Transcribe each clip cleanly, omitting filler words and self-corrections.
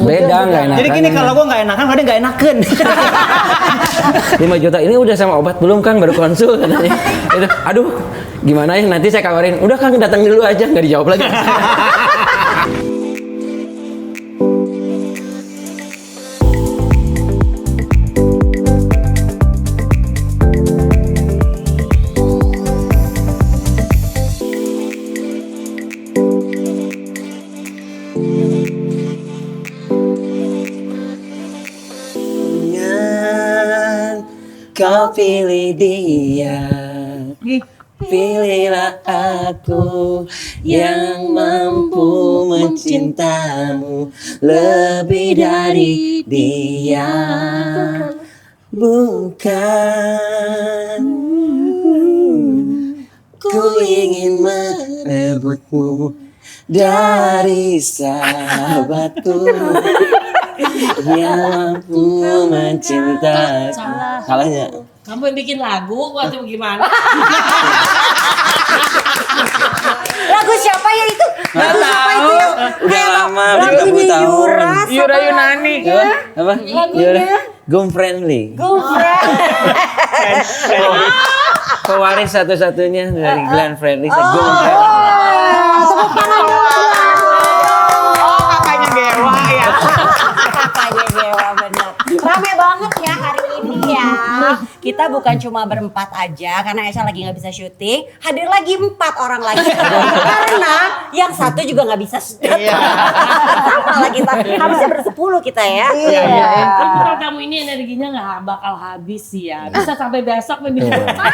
Beda nggak enakan. Jadi gini, kalau gue nggak enakan, kadang nggak enakan. 5 juta ini udah sama obat belum Kang, baru konsul katanya. Itu, aduh gimana ya, nanti saya kabarin. Udah Kang, datang dulu aja, nggak dijawab lagi. Kau pilih dia, pilihlah aku yang mampu mencintamu lebih dari dia. Bukan ku ingin merebutmu dari sahabatku yang mampu mencintai. Salahnya. Kamu yang bikin lagu, waktu gimana? Lagu siapa ya itu? Lagu siapa itu ya? Udah lama, lagunya 30 tahun. Yura Yunani. Apa? Yura. Gum Friendly. Pewaris satu-satunya dari Glenn Friendly. Gum Friendly. Tepuk tangan dulu. Kakaknya Dewa ya. Kakaknya Dewa, benar. Rame banget ya hari ini ya. Kita bukan cuma berempat aja karena Esha lagi nggak bisa syuting. Hadir lagi 4 orang lagi. Karena yang satu juga nggak bisa datang. Malah kita harusnya bersepuluh kita ya. Kan kalau kamu ini energinya nggak bakal habis sih ya. Bisa sampai besok minggu depan.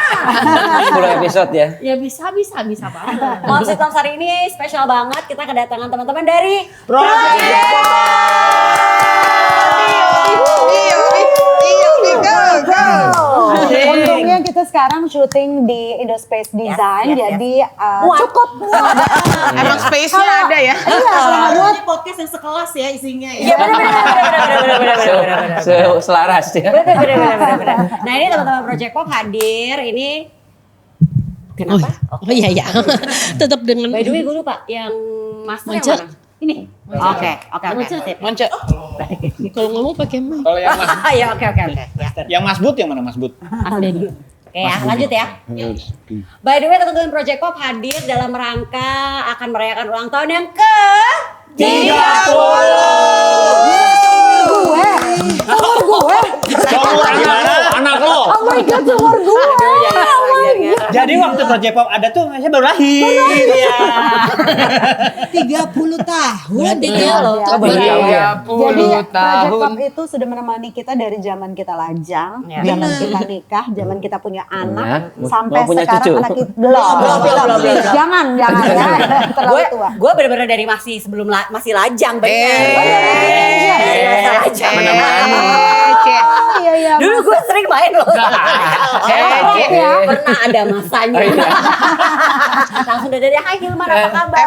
10 episode ya. Ya bisa banget. Monster Talks hari ini spesial banget. Kita kedatangan teman-teman dari Untungnya kita sekarang syuting di Indospace Design, jadi cukup. Emang space-nya ada ya? Ini podcast yang sekelas ya isinya ya. Iya benar. Selaras ya. Benar. Nah ini teman-teman Project Pop hadir ini. Kenapa? Oh iya. Tetap dengan. By the way gue lupa yang master yang Monce. mana? Ini. Oke. Sip. Monce. Kalau ngomong pakai mic. Kalau yang Ya oke. Ya. yang Mas Bud yang mana Mas Bud? Oke ya, lanjut ya. By the way teman-teman Project Pop hadir dalam rangka akan merayakan ulang tahun yang ke 30. Umur gue. Anak lo. Oh my god, umur gue. Jadi waktu Project Pop ada tuh saya baru lahir. Iya. 30 tahun. Berarti dia loh. Jadi Project tahun. Pop itu sudah menemani kita dari zaman kita lajang, zaman kita nikah, zaman kita punya anak, sampai Mau punya sekarang cucu? anak kita belum. Jangan ya, terlalu tua. Gue bener-bener dari sebelum masih lajang bener. Iya. Dulu gue sering main loh. Pernah ada masanya. Langsung udah dari Hai Hilman apa kabar?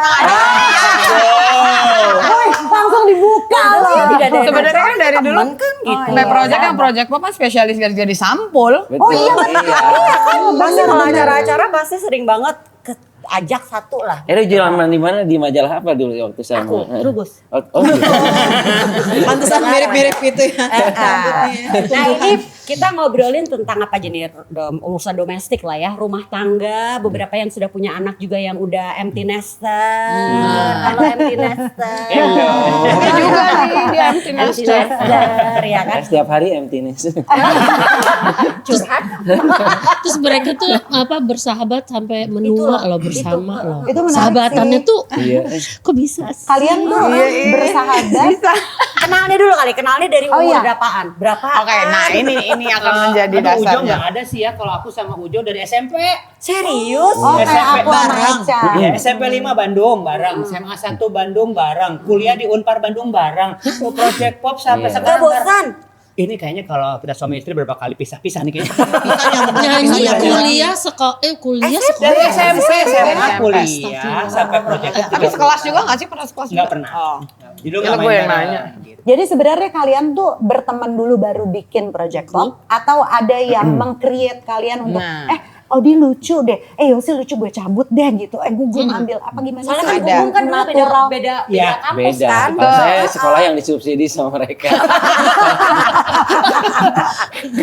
Langsung dibuka loh. Sebenarnya kan dari dulu gitu. Project Pop kan spesialis jadi sampul. Oh iya benar. Iya kan. Pasti kalau acara-acara pasti sering banget ajak satu lah. Zaman di mana, di majalah apa dulu waktu sama? Aku, Rubus. Oh gitu. Pantesan mirip-mirip gitu ya. Nah ini kita ngobrolin tentang apa aja nih, urusan domestik lah ya, rumah tangga, beberapa yang sudah punya anak juga yang udah empty nester. Kalau empty nester. Ada juga nih di empty nester. Ya kan? Setiap hari emptiness. Curhat. Terus mereka tuh bersahabat sampai menua loh bersama loh. Itu menarik Sahabatannya sih. tuh Iya. kok bisa sih? Kalian tuh bersahabat. Kenalnya dulu kali, kenalnya dari umur iya. berapaan? Berapa? Oke, nah ini akan menjadi Ujo dasarnya. nggak ada sih ya, kalau aku sama Ujo dari SMP. Serius? Oh kayak SMP aku sama bareng. Eca. Iya, SMP 5 Bandung bareng, SMA 1 Bandung bareng, kuliah di Unpar Bandung bareng, Project Pop sampai Iya. Gak sekarang. bosan? Ini kayaknya kalau kita suami istri berapa kali pisah-pisah nih kayaknya. Nyanyi kuliah sekolah Dari SMP, SMA SMP. kuliah sampai Project Pop. Tapi sekelas juga nggak sih? Pernah sekelas Nggak juga? pernah. Oh. Jadi lu Itu nggak gue main yang bareng, nanya. gitu. Jadi sebenarnya kalian tuh berteman dulu baru bikin Project Pop atau ada yang meng-create kalian untuk Nah. Odi lucu deh, Yosi lucu gue cabut deh gitu, Gugum ambil apa gimana Soalnya sih? kan Ada. Gugum kan dulu Natural. beda Ya, kampus Beda. kan. Kalau saya sekolah yang disubsidi sama mereka.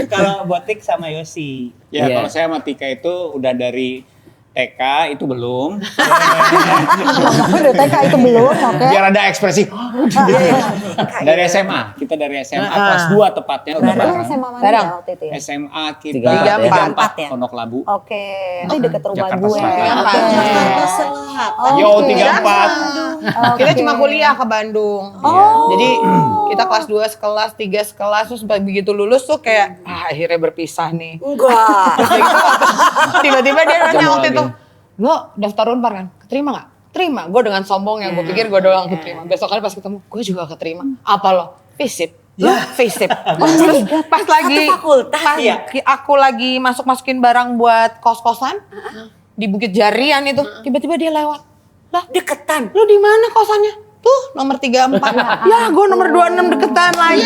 Kalau Botik sama Yosi. Ya, Iya. kalau saya sama Tika itu udah dari TK itu belum. Udah TK itu belum, oke. Biar ada ekspresi. Dari SMA, kita dari SMA kelas 2 tepatnya udah Berarti bareng. SMA mana Bareng. ya waktu itu ya? SMA kita 34 ya? Pondok Labu. Oke, itu deket rumah Jakarta gue. Selatan. Oke. Jakarta Selatan. Yo Oke. 34. Kita Oke. cuma kuliah ke Bandung. Jadi kita kelas 2 sekelas, 3 sekelas, terus begitu lulus tuh kayak akhirnya berpisah nih. Enggak. Terus kayak gitu, tiba-tiba dia nanya Ketemu waktu lagi. itu, lo daftar Unpar kan? Keterima gak? Terima. Gue dengan sombong yang gue pikir gue doang keterima. Besok kali pas ketemu, gue juga keterima. Apa lo? Visip. Lo visip. Terus pas lagi, Satu fakultas. pas Iya. aku lagi masukin barang buat kos-kosan, di Bukit Jarian itu, tiba-tiba dia lewat. Lah, Deketan. lu di mana kosannya? Tuh nomor 34. Ya, gue nomor 26 deketan lagi.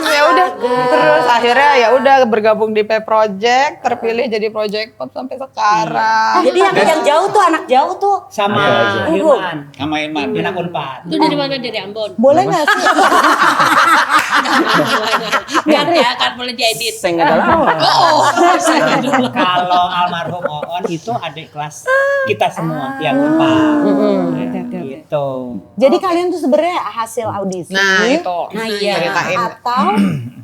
Ya udah. Terus akhirnya ya udah bergabung di P Project, terpilih jadi Project Pop sampai sekarang. Jadi yang jauh tuh anak jauh tuh. Sama Gugum. Hilman. Sama Ilman. Anak Unpad. Itu dari mana? Dari Ambon? Boleh nggak sih? Biar ya kan boleh diedit. Saya nggak ada lawan. Saya dulu. Kalau almarhum Oon itu adik kelas kita semua yang Unpad. Gitu. Jadi kalian tuh sebenarnya hasil audisi. Nah, itu. Nah, iya. Ceritain. Atau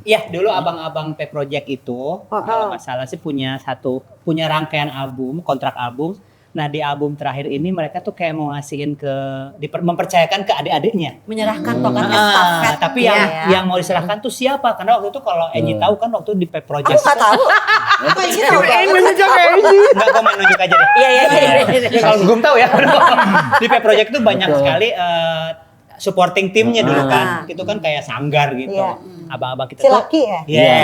Iya, dulu abang-abang P Project itu kalau nggak salah sih punya rangkaian album, kontrak album. Nah, di album terakhir ini mereka tuh kayak mau ngasihin mempercayakan ke adik-adiknya. Menyerahkan tongkat estafet. Tapi ya. yang mau diserahkan tuh siapa? Karena waktu itu kalau Enji tahu kan waktu di P Aku Project. nggak tahu. Enggak, gue main nunjuk aja deh. Iya. Kalau Gugum tahu ya. Di P Project itu banyak sekali supporting timnya dulu kan. Itu kan kayak sanggar gitu. Iya. Abang-abang kita Cilaki ya? Iya.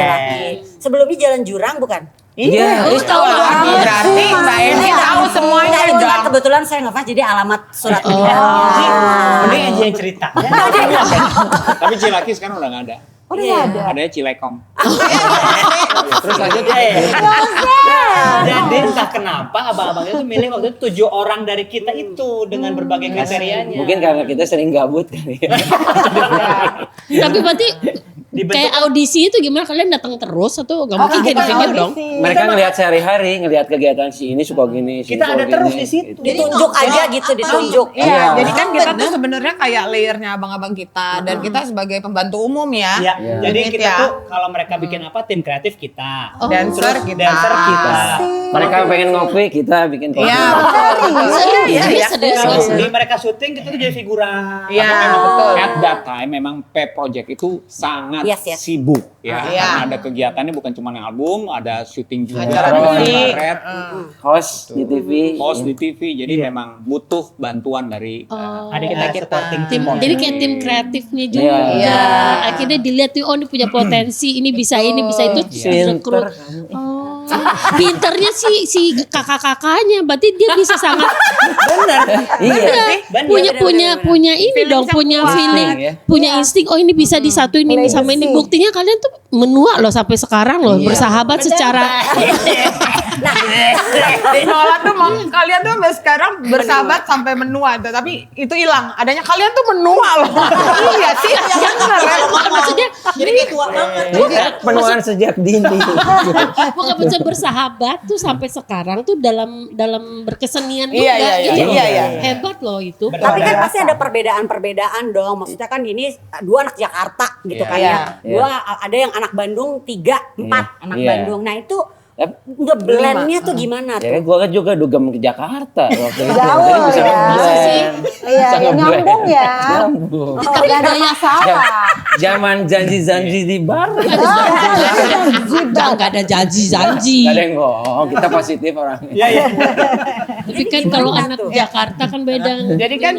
Sebelumnya Jalan Jurang bukan? Iya. Terus tahu banget. Berarti Mbak Eni tahu semuanya Enggak, itu kan dong. kebetulan saya ngefans jadi alamat surat Ji, pernikahannya. mending Enji yang cerita. Tapi Cilaki sekarang udah nggak ada. Oh, udah nggak ada. Adanya Cilekom. Terus lanjut ya. Jadi entah kenapa abang-abang itu milih waktu itu 7 orang dari kita itu dengan berbagai kriterianya. Mungkin karena kita sering gabut kali ya. Tapi berarti Dibentuk- kayak audisi itu gimana? Kalian datang terus atau nggak mungkin kayak di video dong? Mereka ngelihat sehari-hari, ngelihat kegiatan si ini suka gini, si ini Kita ada suka terus gini, di situ. gitu. Ditunjuk aja gitu, ditunjuk. Iya, jadi kan kita tuh sebenarnya kayak layernya abang-abang kita dan kita sebagai pembantu umum ya. Ya, Iya. jadi Unit kita ya. tuh kalau mereka bikin apa tim kreatif kita. Dancer kita. Dancer kita. Mereka pengen ngopi, kita bikin kopi. Iya. Serius. Jadi mereka syuting kita tuh jadi figuran. Iya, Memang betul. At that time memang P Project itu sangat Yes. sibuk ya. Iya. Karena ada kegiatannya bukan cuma yang album, ada syuting juga, Acara ada TV. karet, Host di TV. post di TV. Jadi memang butuh bantuan dari Ada kita supporting Tim, tim. jadi kayak tim kreatifnya juga. Iya. Akhirnya dilihat tuh, oh ini punya potensi, ini bisa itu Pinter rekrut. kamu. Oh, pinternya si kakak-kakaknya, berarti dia bisa sangat Iya. punya ini dong, punya feeling, ya. punya insting. Oh ini bisa disatuin ini sama ini. Buktinya kalian tuh menua loh sampai sekarang loh, bersahabat secara. Malah tuh kalian tuh sampai sekarang bersahabat sampai menua, tapi itu hilang. Adanya kalian tuh menua loh. Iya sih, Maksudnya Jadi kayak tua banget. Penuaan sejak dini. bukan bisa bersahabat tuh sampai sekarang tuh dalam berkesenian juga Iya, gitu. iya. Hebat loh itu. Tapi kan pasti ada perbedaan-perbedaan dong. Maksudnya kan ini 2 anak Jakarta gitu kan Iya. ya. 2 ada yang anak Bandung, 3, 4 anak Iya. Bandung. Nah itu Yap. ngeblendnya tuh gimana Ya tuh? gue kan juga dugem ke Jakarta waktu itu. Jauh Jadi bisa ya. ngeblend. Iya, Bisa ya nyambung ngeblend. ya. Nyambung. Oh, gak ada masalah. Zaman janji-janji di bar. Jangan ada janji-janji. Gak ada yang ngomong, kita positif orangnya. Iya, iya. Tapi kan kalau anak Jakarta kan beda. Jadi kan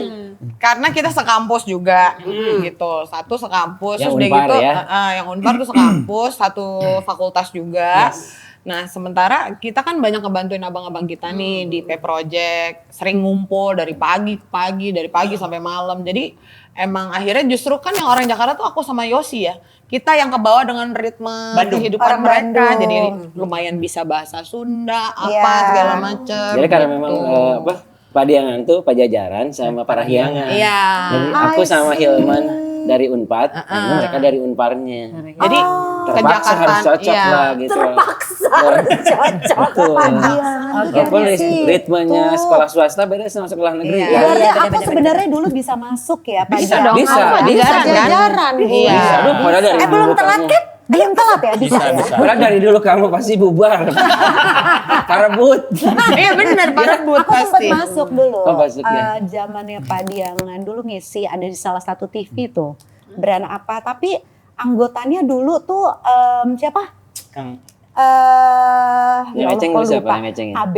karena kita sekampus juga gitu. Satu sekampus Yang terus udah Unpar gitu ya? yang Unpar tuh sekampus, satu fakultas juga. Nah, sementara kita kan banyak ngebantuin abang-abang kita nih di P Project, sering ngumpul dari pagi ke pagi, dari pagi sampai malam. Jadi emang akhirnya justru kan yang orang Jakarta tuh aku sama Yosi ya. Kita yang kebawa dengan ritme kehidupan Orang mereka. Bandung. Jadi lumayan bisa bahasa Sunda, apa Iya. segala macem. Jadi karena gitu. memang Padiangan tuh Pajajaran sama Parahyangan. Iya. Jadi aku sama Hilman dari Unpad, ini mereka dari Unparnya. Jadi Terpaksa harus cocok iya. lah gitu. Terpaksa harus cocok. Betul. Walaupun ritmenya sekolah swasta beda sama sekolah negeri. Iya. Ya. Berarti aku sebenarnya dulu bisa masuk ya Pak? Bisa Jan? dong. Bisa, Apa, bisa. Jajaran. Iya. Aduh, padahal dari Belum dulu telat kamu- kan? Belum telat ya? Bisa ya? Padahal dari dulu kamu pasti bubar. Parebut. Iya benar, parebut Aku sempat pasti. masuk dulu. Oh, masuk ya. Zamannya Padiangan dulu ngisi ada di salah satu TV tuh. Brand apa? Tapi anggotanya dulu tuh siapa? Kang. Yang ngeceng kok siapa lupa. yang ngecengin? AB.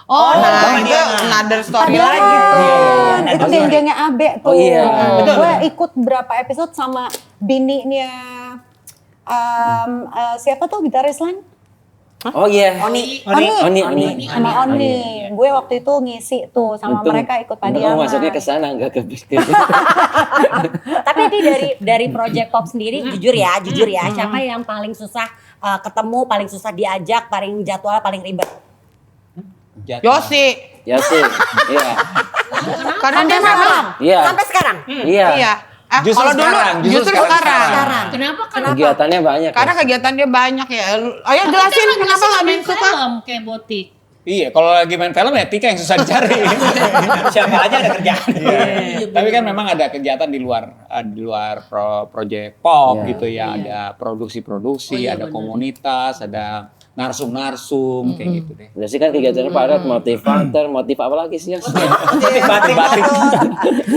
Oh, nah Bang itu Diana. another story Padiangan. lagi tuh. Itu geng-gengnya AB tuh. Oh iya. Betul. Gue ikut berapa episode sama bininya siapa tuh gitaris lain? Oh iya. Oni. Oni. Sama Oni. Gue waktu itu ngisi tuh sama Untung- mereka ikut untung Padiangan. kamu masuknya ke sana enggak ke Tapi ini dari Project Pop sendiri jujur ya, siapa yang paling susah ketemu, paling susah diajak, paling jadwal paling ribet? Yosi. Ya sih. Iya. Karena dia memang Iya. Sampai sekarang. Iya. iya. Justru Kalau dulu sekarang, justru sekarang. Kenapa kan? Kegiatannya banyak. Karena ya. kegiatan dia banyak ya. Ayo jelasin kenapa nggak main suka? film kayak botik. Iya, kalau lagi main film ya Tika yang susah dicari. Siapa aja ada kerjaan. Tapi kan memang ada kegiatan di luar project pop Iya. gitu ya, ada produksi-produksi, Oh, iya, ada benar. komunitas, ada narsum-narsum kayak gitu deh. Berarti kan kegiatannya padat, motivator, motif apa lagi sih? Batik-batik.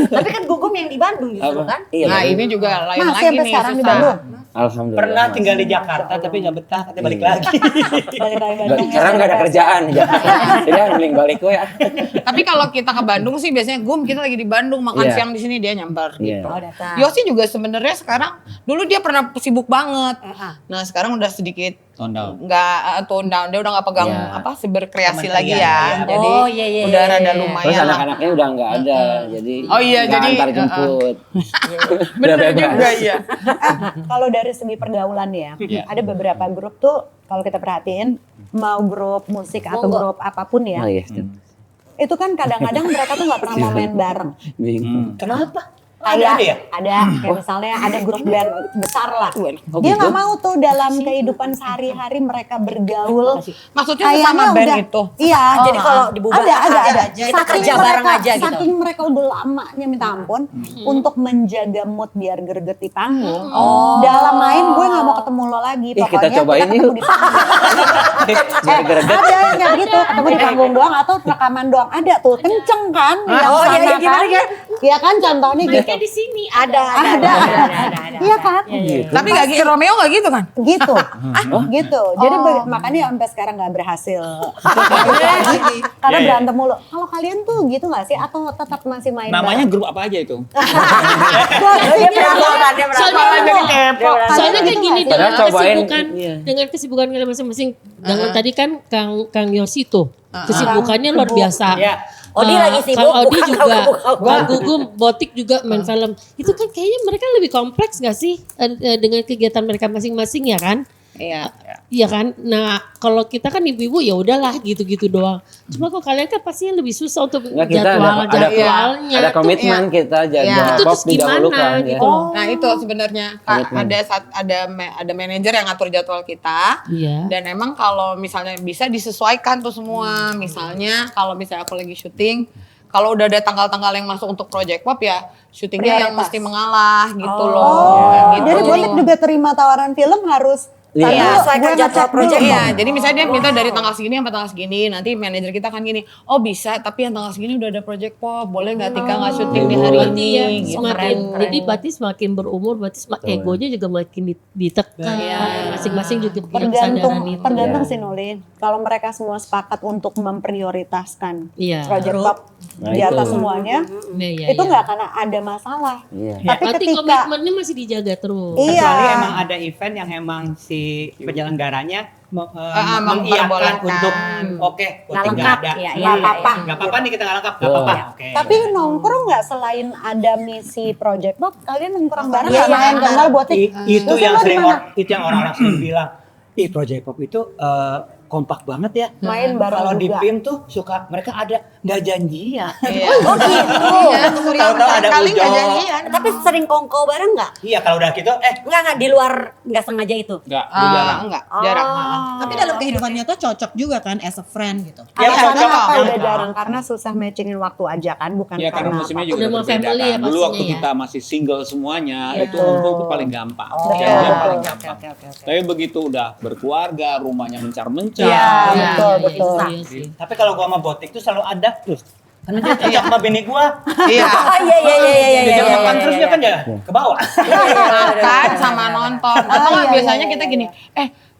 Tapi kan Gugum yang di Bandung justru kan? Iya. Nah betul. ini juga lain Masih lagi sampai nih sekarang di susah. Bandung. Alhamdulillah. Pernah masih. tinggal di Jakarta tapi nggak betah, katanya balik lagi. Sekarang nggak ada kerjaan ya. Jadi mending balik gue ya. Tapi kalau kita ke Bandung sih biasanya kita lagi di Bandung makan Iya. siang di sini dia nyamper Iya. gitu. Oh, datang. Yosi juga sebenarnya sekarang dulu dia pernah sibuk banget. Nah sekarang udah sedikit Tone down. nggak tone down, dia udah nggak pegang Iya. berkreasi Kementerian, lagi ya. iya. Jadi Oh, iya, iya, udah iya, rada iya. lumayan Terus lah. anak-anaknya udah nggak ada, jadi Oh iya, nggak jadi, antar jemput. Udah Bener bebas. juga iya. Kalau dari segi pergaulan ya, Iya. ada beberapa grup tuh kalau kita perhatiin mau grup musik atau Monggo. grup apapun ya, Oh iya. itu kan kadang-kadang mereka tuh nggak pernah mau main bareng. Bingung. Kenapa? Kayak Ada ya? ada kayak misalnya ada grup band besar lah. Oh, Dia gitu? nggak mau tuh dalam kehidupan sehari-hari mereka bergaul. Maksudnya sama band udah, itu. Iya. Jadi kalau dibubar ada. kita kerja bareng aja gitu. Saking mereka udah lamanya minta ampun untuk menjaga mood biar greget di panggung. Dalam main gue nggak mau ketemu lo lagi. Ih, kita Pokoknya cobain ketemu yuk. di panggung. Biar greget. Ada yang kayak gitu, ketemu di panggung doang atau rekaman doang. Ada tuh, kenceng kan? yang Oh, iya, sana iya, gimana, kan? Iya kan contohnya gitu. Kayak di sini Ada. Iya kan? Tapi gak gitu, Romeo gak gitu kan? Gitu. Gitu. Jadi makanya sampai sekarang nggak berhasil. Karena Iya, iya. berantem mulu. Kalau kalian tuh gitu nggak sih atau tetap masih main Namanya grup apa aja itu? Dia meragukan, dia meragukan. Soalnya kayak gini Padahal dengan cobain, kesibukan iya. dengan kesibukan kalian masing-masing. Dengan tadi kan Kang Yosi tuh kesibukannya luar biasa. Iya. Odi lagi sibuk, Kang Odi bukan juga, kamu. Kang Gugum, Botik juga main film. Itu kan kayaknya mereka lebih kompleks gak sih dengan kegiatan mereka masing-masing ya kan? Iya. Iya kan? Nah, kalau kita kan ibu-ibu ya udahlah gitu-gitu doang. Cuma kalau kalian kan pastinya lebih susah untuk Nggak, kita jadwalnya. ada tuh. komitmen kita jaga Itu pop terus gimana didahulukan ya. gitu loh. Nah itu sebenarnya Komitmen. ada manajer yang ngatur jadwal kita. Iya. Dan emang kalau misalnya bisa disesuaikan tuh semua. Misalnya kalau misalnya aku lagi syuting, kalau udah ada tanggal-tanggal yang masuk untuk project pop ya syutingnya yang Prioritas. mesti mengalah gitu loh. Oh, Gitu. jadi Botik juga terima tawaran film harus Iya. Tadi Sesuaikan gue jadwal ngecek project. dulu. Iya, jadi misalnya dia minta dari tanggal segini sampai tanggal segini, nanti manajer kita kan gini, oh bisa, tapi yang tanggal segini udah ada project pop, boleh nggak Tika nggak syuting di hari Berarti ini? ya Gitu. semakin Keren. jadi berarti semakin berumur berarti egonya juga makin ditekan. Masing-masing juga punya kesadaran itu. Tergantung sih Nulin. Kalau mereka semua sepakat untuk memprioritaskan Iya. project pop Nah, di atas itu. semuanya, Iya, iya, itu iya. nggak akan ada masalah. Iya. Tapi Berarti ketika komitmennya masih dijaga terus. Iya. Kecuali emang ada event yang emang si si penyelenggaranya memperbolehkan. mengiyakan untuk oke, Nggak voting lengkap, nggak ada. ya, Iya, nggak apa-apa. Nggak apa-apa nih kita nggak lengkap, nggak apa-apa. Oke. Tapi nongkrong nggak selain ada misi Project Pop, kalian nongkrong bareng Iya, nggak main gambar buat Itu yang sering itu yang orang-orang sering bilang, ih Project Pop itu kompak banget ya. main bareng Kalau di juga. PIM tuh suka mereka ada nggak janjian. Iya. Oh gitu. Tahu-tahu ada Kali nggak Ujo. janjian. Tapi sering kongko bareng nggak? Iya kalau udah gitu, Enggak di luar nggak sengaja itu. Enggak, Enggak, jarang. Tapi dalam kehidupan nyata cocok juga kan as a friend gitu. ya Karena cocok. apa udah jarang karena susah matchingin waktu aja kan, bukan Ya karena musimnya juga Udah udah mau berbeda family ya kan. Dulu pastinya waktu ya. kita masih single semuanya, Iya. itu ngumpul tuh paling gampang. Janjian paling gampang. Tapi begitu udah berkeluarga, rumahnya mencar-mencar. Iya, betul, betul. Iya sih. Tapi kalau gua sama Botik tuh selalu ada terus. Karena dia cocok sama bini gua. Iya. Oh iya. Dia makan terus dia kan ya ke bawah. Makan sama nonton. Atau nggak biasanya kita gini,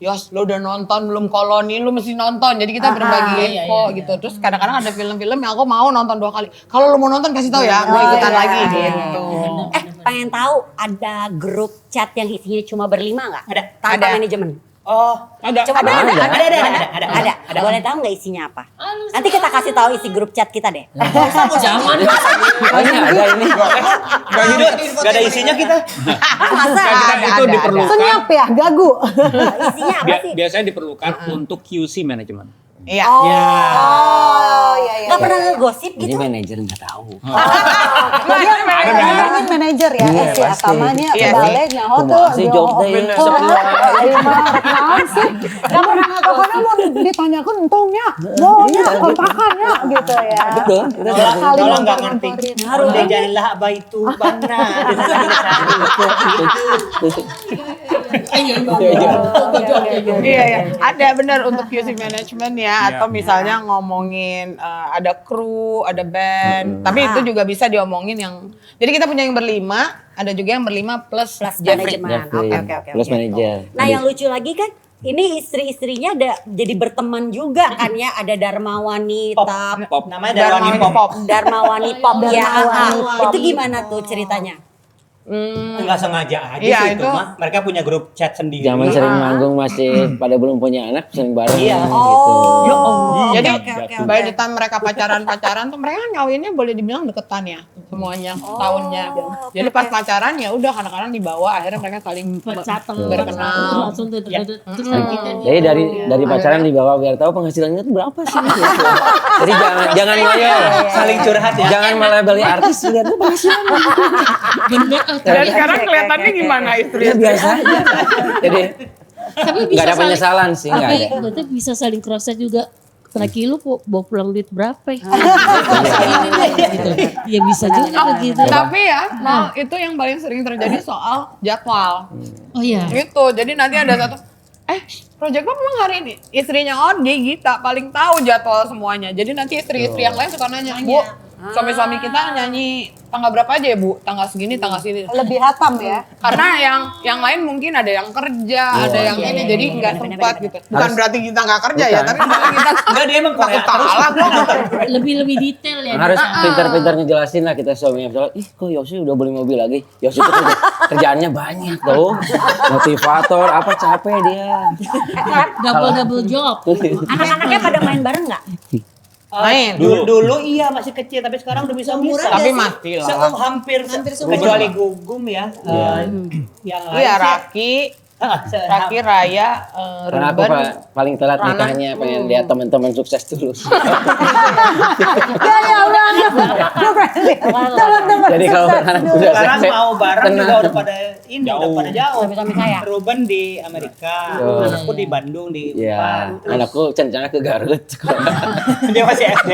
Yos, lo udah nonton belum koloni, lo mesti nonton. Jadi kita berbagi info gitu. Terus kadang-kadang ada film-film yang aku mau nonton 2 kali. Kalau lo mau nonton kasih tahu ya, mau ikutan lagi gitu. Pengen tahu ada grup chat yang isinya cuma berlima nggak? Ada. Tanpa Ada. manajemen. Oh, Ada. Coba ada. Boleh tahu nggak isinya apa? Nanti kita kasih tahu isi grup chat kita deh. Jangan. Ini ada ini. Gak ada isinya kita. Masa? Kita itu diperlukan. Senyap ya, gagu. Isinya apa sih? Biasanya diperlukan untuk QC manajemen. Iya. Oh, iya. nggak pernah ngegosip Ini gitu? manajer nggak tahu. Dia ngomongin manajer ya, Iya, si pasti. akamanya Iya, kebalik nyaho tuh. Kumaha sih job teh? Ayo mah, naon sih? Nggak pernah ngaku-ngaku mau ditanyakan entongnya, maunya, kontrakannya gitu ya. Betul. Kalau nggak ngerti, harus jadilah abaitu bana. Iya. Ada benar untuk QC management ya, atau misalnya ngomongin ada kru, ada band. Tapi itu juga bisa diomongin yang. Jadi kita punya yang berlima, ada juga yang berlima plus Jeffrey. Manajemen. Oke. Plus manajer. Nah yang lucu lagi kan, ini istri-istrinya ada jadi berteman juga kan ya, ada Darmawani Pop. Namanya Darwani Pop. Darmawani Pop ya. Darmawani. Itu gimana tuh ceritanya? Nggak sengaja aja Iya, sih itu itu- mah. Mereka punya grup chat sendiri. Zaman sering manggung masih pada belum punya anak sering bareng Iya. gitu. Jadi Oke. by the time mereka pacaran tuh mereka ngawinnya boleh dibilang deketan ya semuanya tahunnya. Jadi pas pacaran ya udah kadang-kadang dibawa akhirnya mereka saling Bercateng berkenal. langsung tuh terus lagi kan. Jadi dari pacaran dibawa biar tahu penghasilannya itu berapa sih. Gitu. Jadi jangan ngoyo, Saling curhat ya. jangan melabeli artis lihat tuh penghasilannya. Bener. Dan sekarang kelihatannya gimana istri? Ya biasa aja. Jadi Tapi nggak bisa ada penyesalan sih, nggak Tapi ada. berarti bisa saling cross check juga. Laki lu bawa pulang duit berapa ya? Ini nih, gitu. Ya bisa juga begitu. Tapi ya, itu yang paling sering terjadi soal jadwal. Oh iya. Gitu. Jadi nanti ada satu, Project Pop memang hari ini istrinya Gita paling tahu jadwal semuanya. Jadi nanti istri-istri yang lain suka nanya, Bu, suami-suami kita nyanyi tanggal berapa aja ya Bu? Tanggal segini, tanggal segini. Lebih hatam ya. Karena yang lain mungkin ada yang kerja, ada yang ini, jadi nggak sempat gitu. Bukan berarti kita nggak kerja ya, tapi berarti kita Enggak dia emang Korea takut kalah kok. Lebih detail ya. Harus pintar-pintar ngejelasin lah kita suaminya. Misalnya, kok Yosi udah beli mobil lagi? Yosi itu kerjaannya banyak tuh. Motivator, apa capek dia. Double job. Anak-anaknya pada main bareng nggak? Main. Dulu iya masih kecil tapi sekarang udah bisa. Tapi mati lah. Hampir kecuali Gugum ya. Yang lain Iya, sih- Raki, Raya, Karena aku Ruben. paling telat nikahnya, pengen lihat teman-teman sukses dulu. Ya udah teman-teman. Jadi kalau anak udah Sekarang sukses, mau bareng tenang. juga udah pada ini, udah pada jauh. Suami-suami saya. Ruben di Amerika, Oh. anakku di Bandung di Ya, Unpad. anakku rencana ke Garut. Dia masih SD.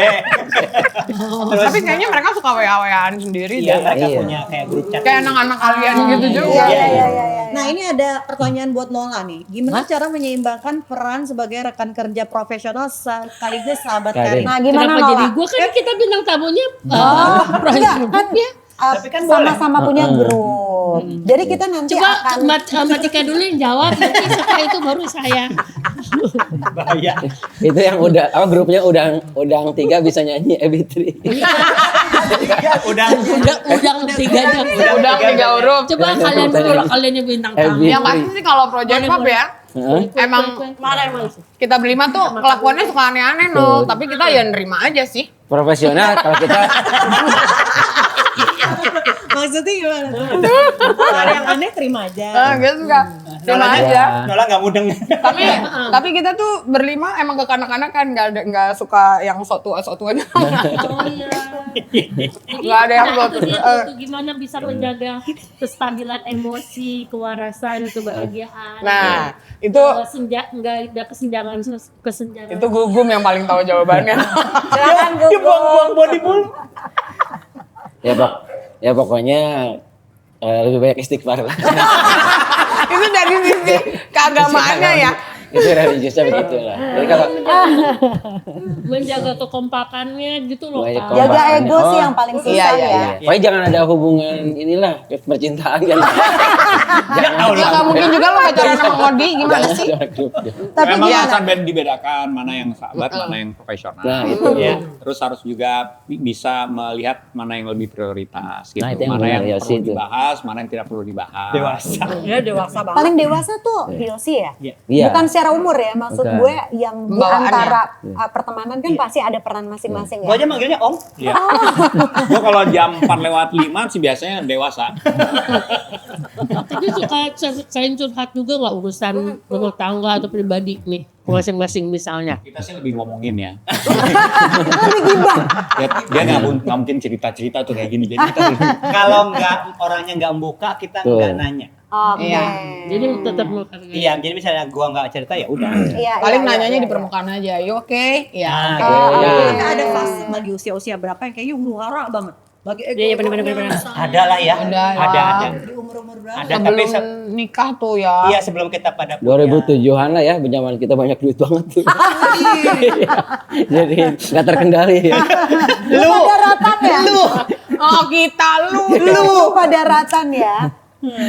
Terus Tapi kayaknya mereka suka WA-WAan sendiri iya deh. mereka Iya. punya kayak grup chat. Kayak anak-anak kalian gitu juga. Iya. Nah ini ada pertanyaan buat Nola nih. Gimana cara menyeimbangkan peran sebagai rekan kerja profesional sekaligus sahabat Karir. karib? Nah, gimana Kenapa Nola? jadi gua kan kita bintang tamunya Enggak, kan ya. Tapi kan boleh. sama-sama punya grup. Jadi kita nanti Coba akan Mbak Tika dulu yang jawab, nanti setelah itu baru saya. Bahaya. Itu yang udah, grupnya udang 3 bisa nyanyi Ebitri. Udah Udang 3 jam. Udah 3 huruf. Coba kalian dulu lah, kalian yang bintang tamu. Ebitri. Yang pasti sih kalau Project Pop ya, Emang Mana emang? kita berlima tuh kelakuannya suka aneh-aneh no, tapi kita ya nerima aja sih. Profesional kalau kita Maksudnya gimana? Kalau ada yang aneh terima aja. Gitu enggak. Terima aja. Nola nggak mudeng. Tapi kita tuh berlima emang kekanak-kanakan, nggak suka yang sok tua-sokan. Oh iya. Nggak ada yang buat- itu gimana bisa menjaga kestabilan emosi, kewarasan, kebahagiaan. Nah, itu nggak ada kesenjangan. itu Gugum yang paling tahu jawabannya. Silakan Dia Gugum. buang-buang body mulu. ya pokoknya lebih banyak istighfar lah. Itu dari sisi keagamaannya ya. Itu religiusnya begitu lah. Jadi kalau Menjaga kekompakannya gitu loh. Banyak Kak. kompak. Jaga ego sih yang paling susah Iya, iya, ya. iya. pokoknya jangan ada hubungan inilah percintaan kan. Ya tahu Ya lah. nggak mungkin juga lo pacaran sama Ngodi, gimana Jangan sih? ada grup. Tapi Memang gimana? harus dibedakan mana yang sahabat, mana yang profesional. Nah, itu. Ya. Terus harus juga bisa melihat mana yang lebih prioritas gitu. Nah, itu yang Mana yang benar, ya, perlu sih, itu. dibahas, mana yang tidak perlu dibahas. Dewasa. Ya dewasa banget. Paling dewasa tuh Yosi ya? Iya. Iya. Bukan secara umur ya, maksud Bukan. gue yang di Bawaannya. antara pertemanan kan pasti ada peran masing-masing Gua ya. aja manggilnya Om. Iya. Gua kalau jam 4:05 sih biasanya dewasa. Tapi suka sering curhat juga nggak urusan rumah tangga atau pribadi nih masing-masing misalnya. Kita sih lebih ngomongin ya. Lebih gibah. Dia nggak mungkin cerita-cerita tuh kayak gini. Jadi kita Kalau orangnya nggak membuka, kita Tuh. nggak nanya. Oke. Iya. Jadi tetap menghargai. Iya, jadi misalnya gua nggak cerita ya udah. Iya, Paling iya, nanyanya iya, di permukaan aja. You oke? Iya. Nah, oke. gitu. Iya. Tapi ada fase bagi usia-usia berapa yang kayaknya huru-hara banget. Bagi ego. Iya, bener. Ada lah ya. Ada, ya. Ada. Di umur-umur berapa? Ada tapi Sebelum nikah tuh ya. iya sebelum kita pada 2007-an lah ya, zaman kita banyak duit banget tuh. Jadi nggak terkendali. Lu pada ratan ya? Oh kita lu. Lu pada ratan ya?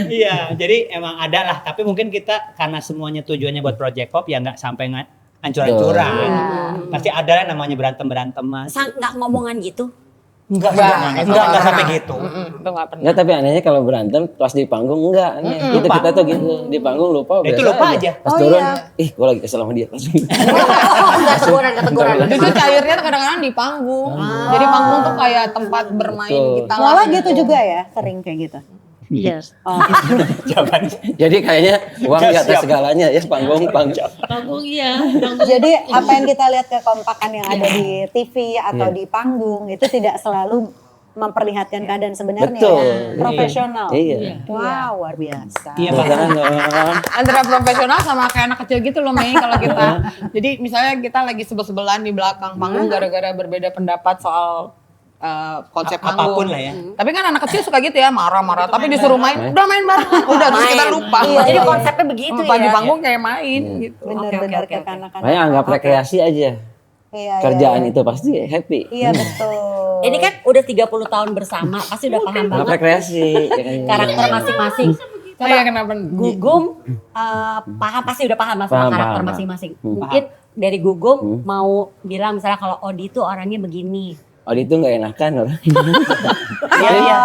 Iya, jadi emang ada lah. Tapi mungkin kita karena semuanya tujuannya buat project pop ya nggak sampai hancur-hancuran. Pasti ada lah namanya berantem mas. Nggak ngomongan gitu. Enggak sampai gitu. Itu nggak pernah. Enggak, tapi anehnya kalau berantem pas di panggung enggak aneh. Gitu kita tuh gitu. Di panggung lupa Itu biasa lupa aja. Pas Oh, turun, iya. ih gua lagi kesel sama dia langsung. Keteguran. Itu cairnya kadang-kadang di panggung. Jadi panggung tuh kayak tempat bermain Betul. kita. Malah gitu juga ya, sering kayak gitu. Iya. Jawabannya. Jadi kayaknya uang di atas Siap. segalanya ya panggung. Panggung iya. Panggung. Jadi apa yang kita lihat kekompakan yang ada di TV atau di panggung itu tidak selalu memperlihatkan keadaan sebenarnya Betul. ya. Profesional. Iya. Wow, luar biasa. Iya, Jangan Antara profesional sama kayak anak kecil gitu loh Mei kalau kita. Jadi misalnya kita lagi sebel-sebelan di belakang panggung gara-gara berbeda pendapat soal konsep panggung. Apapun lah ya. Tapi kan anak kecil suka gitu ya, marah-marah. Tapi disuruh main, udah main bareng. Udah terus kita lupa. Iya, Jadi iya. konsepnya begitu Pas di ya. panggung kayak main gitu. Benar-benar oke. kekanak-kanakan. Makanya anggap rekreasi aja. Iya, Kerjaan iya. itu pasti happy. Iya betul. Ini kan udah 30 tahun bersama, pasti udah paham Anggap banget rekreasi. ya kan? karakter masing-masing. Kayak kenapa? Gugum paham, pasti udah paham lah sama Paham, karakter paham. masing-masing. Mungkin dari Gugum mau bilang misalnya kalau Odi tuh orangnya begini. Oh itu nggak enakan orang. Iya.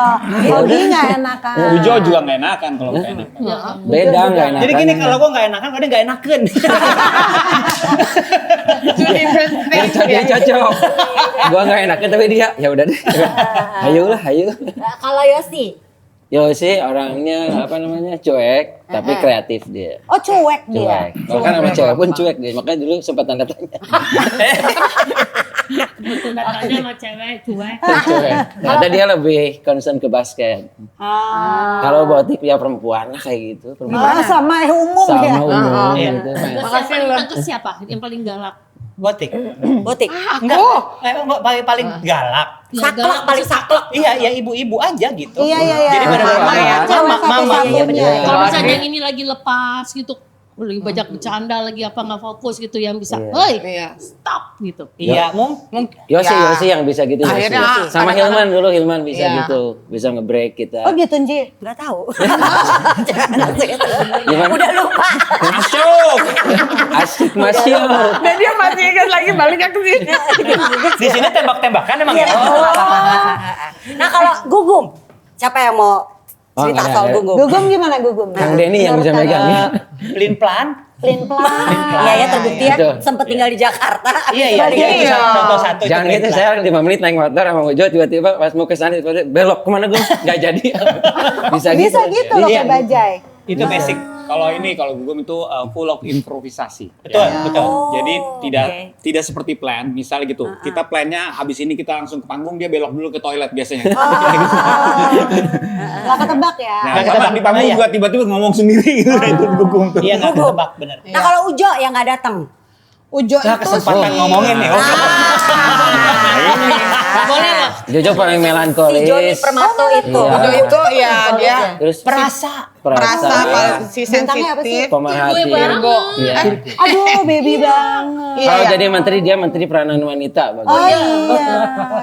Hobi nggak enakan. Ujo juga nggak enakan kalau nggak enak. Beda nggak enakan. Jadi gini kalau gua nggak enakan, kadang nggak enakan. Jadi cocok. Gua nggak enakan tapi dia ya udah deh. Ayo lah, ayo. Kalau Yosi, Yosi orangnya apa namanya cuek tapi kreatif dia. Oh cuek dia. Cuek. Kalau kan sama cewek pun cuek dia. Makanya dulu sempat tanda tanya. Tanya sama cewek cuek. Cuek. Ternyata dia lebih concern ke basket. Kalau Botik ya perempuan lah kayak gitu. Perempuan Sama umum sama ya. umum Iya. gitu. Makasih ke siapa yang paling galak? Botik. Botik. Enggak. Paling galak. Saklek, paling saklek. Iya, ya ibu-ibu aja gitu. Iya. Jadi benar-benar ya. mama, mama. Iya, benar. Iya. Kalau misalnya ini lagi lepas gitu, lagi banyak bercanda lagi apa nggak fokus gitu yang bisa, Iya. hoi Iya. stop gitu. Iya, Yosi yang bisa gitu. Yosi. Akhirnya Sama kadang-kadang- Hilman dulu Hilman bisa Iya. gitu. Bisa nge-break kita. Oh gitu Nji. Nggak tahu. Gimana? Udah lupa. Masuk. Asik masih. Dan dia masih ingat lagi baliknya ke sini. Di sini tembak-tembakan emang Iya. ya. Nah kalau Gugum, siapa yang mau cerita nggak ada, soal ada. Gugum? Gugum gimana Gugum? Kang Denny yang bisa Menurut megang ya. Pelin pelan. Plan-plan. Iya ya terbukti ya Betul. sempat tinggal di Jakarta. Iya, iya, Balik iya, lagi. itu contoh satu. itu Jangan gitu, plan. saya 5 menit naik motor sama Ujo, tiba-tiba pas mau ke sana tiba-tiba belok kemana gue nggak jadi. Bisa Bisa gitu loh Iya. kayak bajai. Itu basic. Kalau ini kalau Gugum itu full of improvisasi. Betul, Ya. betul. Jadi tidak oke. tidak seperti plan. Misalnya gitu, kita plannya habis ini kita langsung ke panggung, dia belok dulu ke toilet biasanya. Nggak ketebak ya. Nah, Nggak sama ketebak. di panggung Iya. juga tiba-tiba ngomong sendiri gitu. Itu Gugum tuh. Iya, nggak ketebak bener. Nah kalau Ujo yang nggak datang. Ujo Nah, itu kesempatan sih- ngomongin nih. Oh, Boleh loh. Jojo paling Si melankolis. Joni Permato itu. Iya. Ujo itu ya dia Terus perasa perasa, si Bintangnya apa sih? sensitif. pemerhati. Virgo. Iya. Aduh, baby banget. Iya, Kalau iya. jadi menteri dia menteri peranan wanita bagus. Oh iya,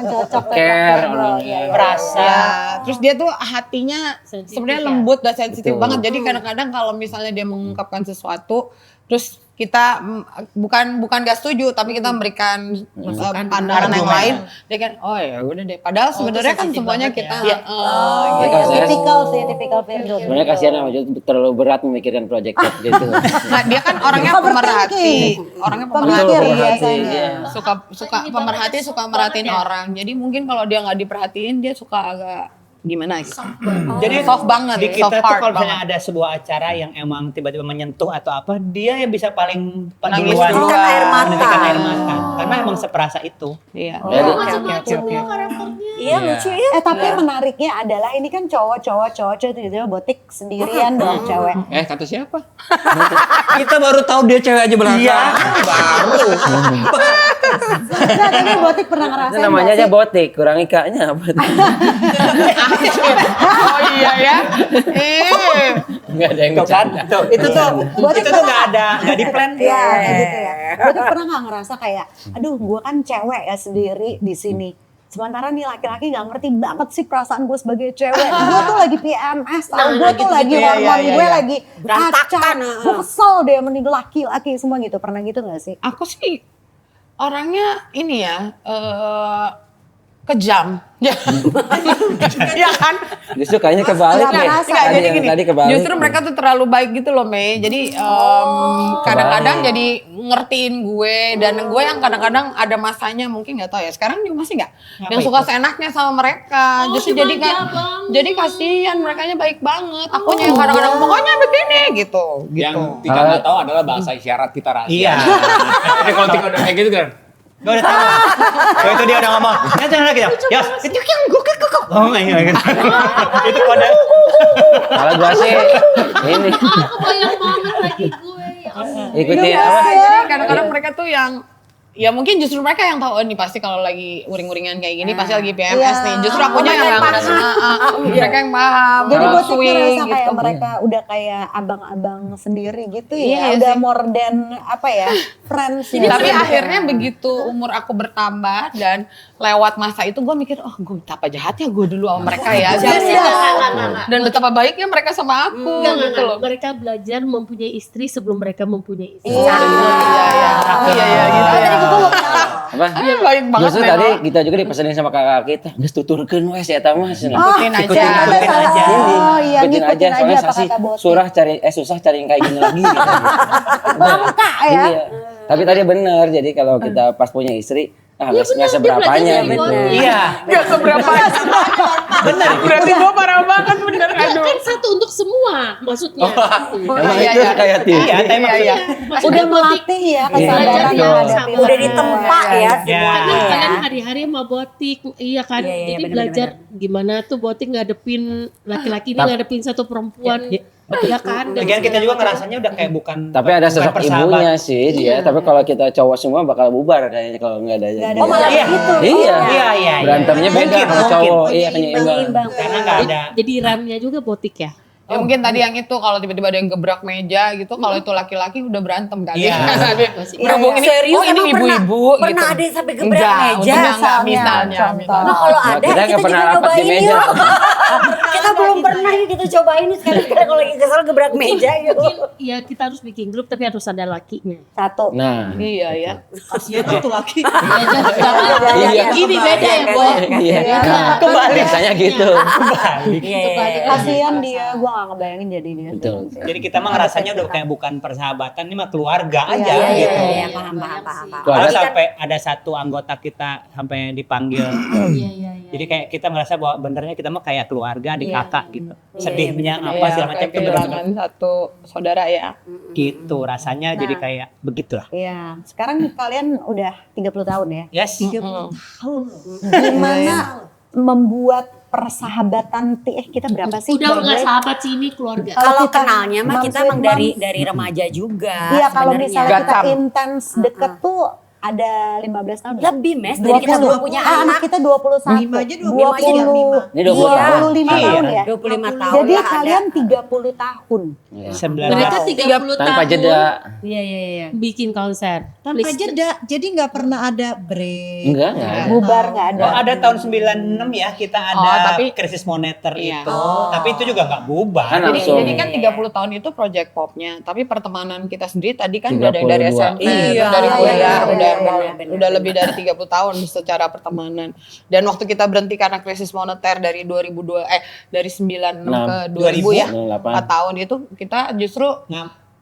cocok. Care cocok. orangnya. Iya, iya. Perasa. Ya, terus dia tuh hatinya Sensitif sebenarnya ya. lembut dan sensitif Betul. banget. Jadi kadang-kadang kalau misalnya dia mengungkapkan sesuatu, terus kita bukan gak setuju, tapi kita memberikan pandangan yang Argumen. lain, dia kan, oh ya udah deh. Padahal sebenarnya kan sensitif semuanya banget kita, ya. Jadi gitu. kalau saya Tipikal sih, tipikal Virgo. sebenarnya kasihan sama Jojo terlalu berat memikirkan project gitu. Nah dia kan orangnya pemerhati, orangnya Pemikir pemerhati. biasanya. Iya. Suka pemerhati, suka merhatiin orang. Jadi mungkin kalau dia nggak diperhatiin, dia suka agak gimana gitu. Jadi soft banget, di soft kita tuh heart kalau misalnya banget. ada sebuah acara yang emang tiba-tiba menyentuh atau apa, dia yang bisa paling Nangis duluan duluan. Air mata. menitikan air mata. Karena emang seperasa itu. Iya. Jadi Macam-macam ya karakternya. Iya lucu ya. Tapi menariknya adalah ini kan cowok tiba-tiba botik sendirian dong cewek. Kata siapa? Kita baru tahu dia cewek aja belakang. Iya. Baru. Nah, tapi botik pernah itu ngerasain namanya nggak aja sih? botik, kurang ikanya apa? Oh iya ya. Enggak ada yang Tuh kan, bercanda. tuh, itu tuh, Botik itu tuh nggak ada, nggak di plan. Iya, kayak gitu ya. Botik pernah nggak ngerasa kayak, aduh gue kan cewek ya sendiri di sini. Sementara nih laki-laki nggak ngerti banget sih perasaan gue sebagai cewek. Gue tuh lagi PMS, gue tuh lagi Iya, hormon iya, gue iya. lagi Berantakan, Gue kesel deh mending laki-laki semua gitu. Pernah gitu nggak sih? Aku sih orangnya ini ya kejam. Ya kan? Justru kayaknya kebalik Nggak deh. ngerasa. Enggak, Tadi jadi yang gini, tadi kebalik. justru mereka tuh terlalu baik gitu loh Mei. Jadi kadang-kadang jadi ngertiin gue dan gue yang kadang-kadang ada masanya mungkin nggak tahu ya. Sekarang juga masih nggak. Yang suka seenaknya sama mereka. Oh, Justru jadi dimanja kan, banget. jadi kasihan merekanya baik banget. Akunya yang kadang-kadang pokoknya begini gitu. Yang Gitu. Tika nggak tahu adalah bahasa isyarat kita rahasia. Iya. Jadi kalau Tika udah kayak gitu kan, Gue udah tahu. Oh, itu dia udah ngomong. Ya jangan lagi dong. Ya, itu yang gue kekok. Oh iya gitu. Itu kode. Kalau gua sih ini Kebayang banget lagi gue. Ya ampun. ikuti Iya, apa? jadi kadang-kadang mereka tuh yang ya mungkin justru mereka yang tahu, oh ini pasti kalau lagi uring-uringan kayak gini pasti lagi PMS nih. Justru akunya yang ngerasa, mereka yang paham. Jadi kalau botik swing ngerasa kayak gitu. mereka udah kayak abang-abang sendiri gitu ya. Iya Udah sih. more than apa ya, friends. ya. Tapi akhirnya begitu umur aku bertambah dan lewat masa itu gue mikir, oh gue betapa jahatnya gue dulu sama mereka ya. Dan betapa baiknya mereka sama aku gitu loh. Mereka belajar mempunyai istri sebelum mereka mempunyai istri. Iya. Iya gitu ya. Apa? Baik banget Justru memang. tadi kita juga dipesenin sama kakak kita, geus tuturkeun we si eta mah. Ikutin aja. Ikutin aja. Oh iya, Ikutin aja, ngikutin soalnya aja apa sasi kata botik. susah cari yang kayak gini lagi. Gitu. Langka ya. Iya. Tapi tadi benar, jadi kalau kita pas punya istri, nggak seberapanya dia belajar gitu. dari Iya. Gak seberapa. Bener. Berarti gue parah banget bener. Aduh. Kan satu untuk semua maksudnya. Emang iya, itu iya. kayak TV. Iya, tapi Iya. Udah melatih ya kesadaran Belajar yang yang ada. sama. Udah ditempa ya Ya. semuanya Kan ya. kalian hari-hari sama botik, iya kan? Iya, iya, Jadi bener, belajar gimana tuh botik ngadepin laki-laki ini ngadepin satu perempuan. Iya kan? Dan Lagian kita juga ngerasanya udah kayak bukan. Tapi ada bukan sosok persahabat. ibunya sih dia. Tapi kalau kita cowok semua bakal bubar kayaknya kalau nggak ada. Oh malah Iya. begitu. Iya. Iya. Berantemnya beda Mungkin, kalau mungkin. cowok. Iya penyeimbang. Karena nggak ada. jadi rannya juga botik ya. Ya mungkin tadi yang itu kalau tiba-tiba ada yang gebrak meja gitu, kalau itu laki-laki udah berantem kali. Iya. Berhubung ini, Serius, oh ini emang ibu-ibu gitu. pernah ada yang sampai gebrak Enggak, meja? untungnya enggak, Misalnya, misalnya. contoh. Nah kalau Nah, ada kita kita nggak juga pernah rapat di nyobain meja. yuk. Kita belum pernah yuk kita cobain nih sekali kalau lagi kesel gebrak meja yuk. Mungkin ya kita harus bikin grup tapi harus ada lakinya. Satu. Nah, Iya ya. Kasihan tuh laki. iya. Ini beda ya, Bo. Iya. Kebalik. Biasanya gitu. Kasihan dia, gue gak ngebayangin jadi dia. Betul. Jadi kita mah ngerasanya udah kayak bukan persahabatan, ini mah keluarga aja Iya, gitu. Iya, paham. Kalau sampai ada satu anggota kita sampai dipanggil. Iya. Jadi kayak kita merasa bahwa benernya kita mah kayak keluarga, adik kakak gitu. Sedihnya apa Iya, segala macam kayak itu bener-bener kehilangan satu saudara ya. gitu rasanya. Jadi kayak begitulah. Iya, sekarang kalian udah 30 tahun ya. Yes. Gimana membuat persahabatan kita berapa sih? Udah nggak Boleh? sahabat sih, ini keluarga. Kalau kita- kenalnya mah Bang kita emang Sweet dari remaja juga. Iya, kalau sebenarnya. misalnya kita Gacam. intens deket tuh ada 15 tahun. Lebih mes dari kita belum punya anak. kita 21. 5 aja 25. Ini 20 tahun. 25 Iya. tahun ya. 25 tahun. Jadi lah ada. kalian 30 tahun. Iya. 19. Mereka 30 tahun Tanpa jeda. Iya. bikin konser. Tanpa Please. jeda, jadi nggak pernah ada break. Enggak. Bubar nggak ada. Oh, ada tahun 96 ya kita ada Oh, tapi- krisis moneter Iya. itu. Tapi itu juga nggak bubar. Kan Jadi, langsung. jadi kan 30 tahun itu project popnya, tapi pertemanan kita sendiri tadi kan udah dari 32. SMP, Iya, dari iya, kuliah, iya, udah benar. lebih dari 30 tahun secara pertemanan. Dan waktu kita berhenti karena krisis moneter dari 2002 dari 96 ke 2000 ya, 2008. 4 tahun itu kita justru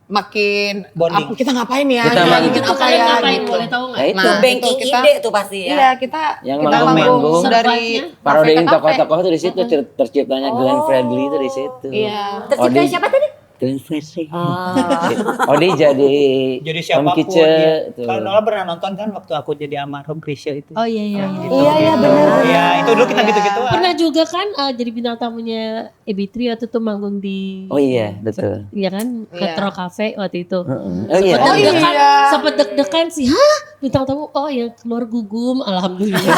makin Bonding. kita ngapain ya? Kita Kayak manggung. gitu Itu kalian kayak ngapain, gitu. boleh tahu nggak? Nah, itu. Itu banking kita- ide tuh pasti ya. Iya, kita Yang kita manggung-manggung. manggung dari Survive-nya. kafe Parodiin ke kafe. tokoh-tokoh itu di situ terciptanya Glenn Fredly itu di situ. Iya. Tercipta Odi- siapa tadi? Glenn Fredly. Odi jadi Jadi Om siapapun. Kice Ya. tuh. Kalau Nola pernah nonton kan waktu aku jadi almarhum Krisya itu. Oh iya. Iya benar. Iya, itu dulu kita gitu-gitu. Pernah juga kan jadi bintang tamunya Ebitri waktu itu manggung di Oh iya, betul. Iya kan, Metro Cafe waktu itu. Oh iya. Sempet deg-degan, sempet deg-degan sih. Hah? Bintang tamu, oh ya keluar gugum, alhamdulillah.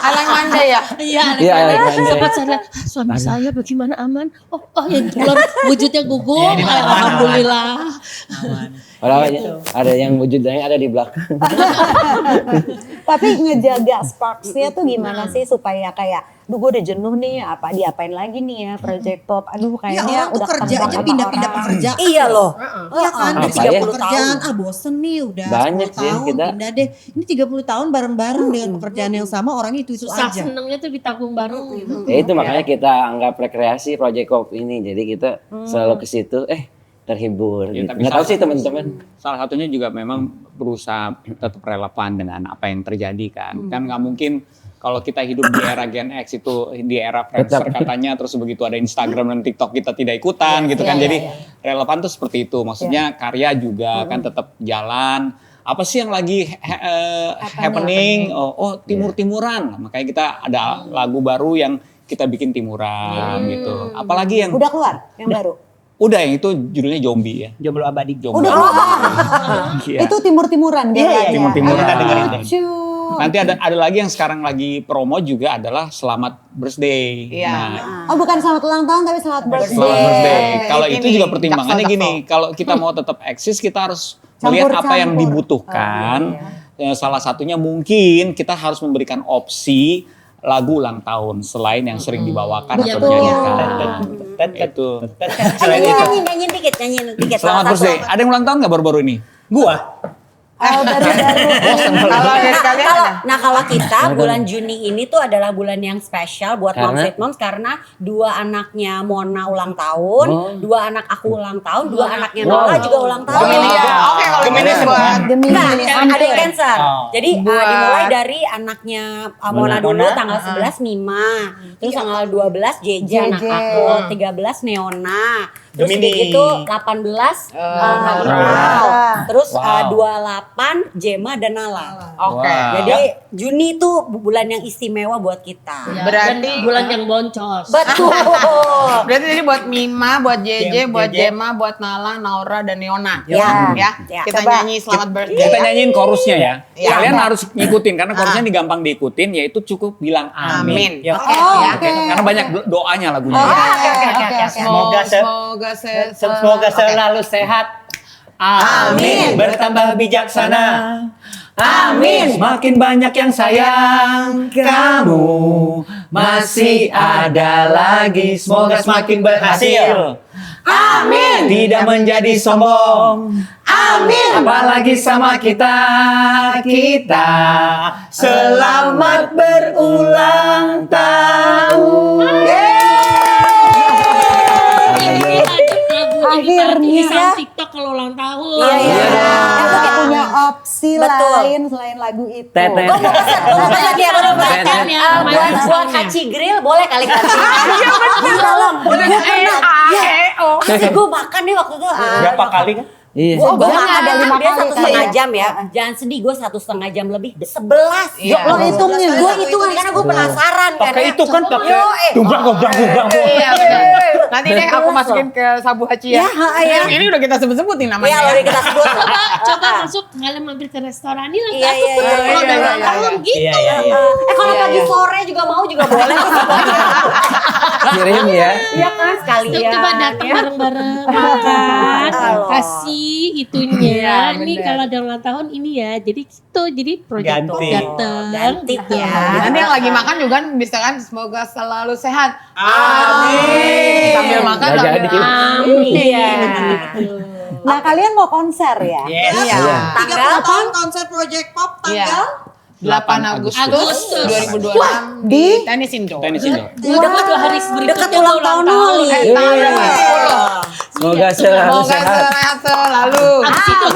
Alang Manda ya. Iya, Iya, Alexander. sempat sadar, "Hah, suami saya bagaimana aman? Oh yang keluar wujudnya gugum, Iya, ini aman, alhamdulillah. Kalau ada yang wujudnya ada di belakang. Tapi ngejaga sparks-nya tuh gimana sih supaya kayak, duh gue udah jenuh nih, apa diapain lagi nih ya project pop. Aduh Ya kayaknya orang tuh udah kerja ketemu aja sama pindah-pindah orang. pekerjaan. Iya loh. Iya kan, Apa dari ya? 30 pekerjaan, bosen nih udah Banyak 10 sih tahun, kita. pindah deh. Ini 30 tahun bareng-bareng dengan pekerjaan yang sama, orang itu Susah aja. senengnya tuh ditanggung bareng gitu. Ya itu makanya kita anggap rekreasi project pop ini. Jadi kita selalu ke situ terhibur. Ya, Gitu. tapi Nggak tahu sih teman-teman. Salah satunya juga memang berusaha tetap relevan dengan apa yang terjadi kan. Kan nggak mungkin kalau kita hidup di era Gen X itu di era Friendster katanya terus begitu ada Instagram dan TikTok kita tidak ikutan gitu kan. Jadi relevan tuh seperti itu. Maksudnya karya juga kan tetap jalan. Apa sih yang lagi happening? Oh timur-timuran. Makanya kita ada lagu baru yang kita bikin timuran gitu. Apalagi yang Udah keluar yang baru? Udah yang itu judulnya Zombie ya. Jomblo abadi. Jomblo. Udah keluar? Iya. Itu timur-timuran Iya, dia. timur-timuran. Kita dengerin deh. Acuh. Nanti ada lagi yang sekarang lagi promo juga adalah Selamat Birthday. Iya. Nah, Oh bukan selamat ulang tahun tapi selamat birthday. Selamat birthday. Kalau Ini itu juga pertimbangannya jaksel. gini, kalau kita mau tetap eksis kita harus melihat apa yang Campur-campur. dibutuhkan. Salah satunya mungkin kita harus memberikan opsi lagu ulang tahun selain yang sering dibawakan atau Betul. dinyanyikan. Itu. Selain itu. Nyanyiin dikit. Selamat Salah birthday. satu. Ada yang ulang tahun nggak baru-baru ini? Gua. Oh baru-baru. Kalau dari kalian ada? Kalau kita bulan Juni ini tuh adalah bulan yang spesial buat Mom Karena? Sweet Moms karena dua anaknya Mona ulang tahun, dua anak aku ulang tahun, dua anaknya Nola juga ulang tahun. Iya, oke kalau Gemini gitu semua. buat Enggak, ada yang cancer. Oh. Jadi Buat- dimulai dari anaknya Mona dulu Mona. tanggal 11 Mima. Terus tanggal 12 JJ anak JJ. aku, 13 Neona. Terus Gemini. udah gitu 18 Naura. Naura. Terus Wow. 28 Jema dan Nala. Oke. Wow. Jadi Juni itu bulan yang istimewa buat kita. Ya, Berarti- dan bulan yang boncos. Betul. Berarti jadi buat Mima, buat JJ, buat JJ. Jema, buat Nala, Naura, dan Neona. Ya. Ya. Ya. Kita Coba. nyanyi selamat birthday. Kita nyanyiin chorusnya ya. Iya. Kalian harus ngikutin karena chorusnya gampang diikutin yaitu cukup bilang amin. Amin. Ya. Oke. Oh, ya. oke. Karena banyak doanya lagunya. Semoga semoga selalu sehat. Amin. Bertambah bijaksana. Amin. Semakin banyak yang sayang kamu. masih ada lagi. Semoga semakin berhasil. Amin. Tidak menjadi sombong. Amin. Apalagi sama kita. Selamat berulang tahun. Akhirnya TikTok kalau ulang tahun. Iya. Aku kayak punya opsi Betul. lain selain lagu itu. Teteh. Gue mau pesan dia buat Kaci Grill boleh kali Kaci. Iya betul. Kasih gue makan nih waktu itu. Berapa kali kan? Iya. Gue Jangan ada 5 dia kali 1,5 jam ya. Jangan sedih, gue 1,5 jam lebih. 11. Iya. Lo hitungnya. Gue hitungan karena gue penasaran. Pakai itu kan pakai Tumbang. Iya benar. Nanti deh aku masukin ke Sabu Haci ya. Iya. Ini udah kita sebut-sebut nih namanya. Iya, lo kita sebut. Coba masuk kalian mampir ke restoran ini lah. Iya, Aku iya, pernah iya, kalau iya, udah ulang iya, tahun gitu. Iya. Kalau pagi sore juga mau juga boleh. Kirim ya. Iya kan sekalian. Coba datang bareng-bareng makan, kasih itunya. Iya, Ini bener. kalau ada ulang tahun ini ya. Jadi gitu, jadi proyek Ganti. datang. Ganti ya. Nanti yang lagi makan juga bisa kan semoga selalu sehat. Amin. Sambil makan Nggak sambil jadi. Iya. Nah kalian mau konser ya? Yes. Iya. 30 tahun konser Project Pop tanggal 8 Agustus Agustus. 2026 di Tenis Indo. Tenis Indo. Dekat 2 hari berikutnya Dekat ulang tahun Noli. Semoga selalu Semoga sehat. sehat selalu. Habis itu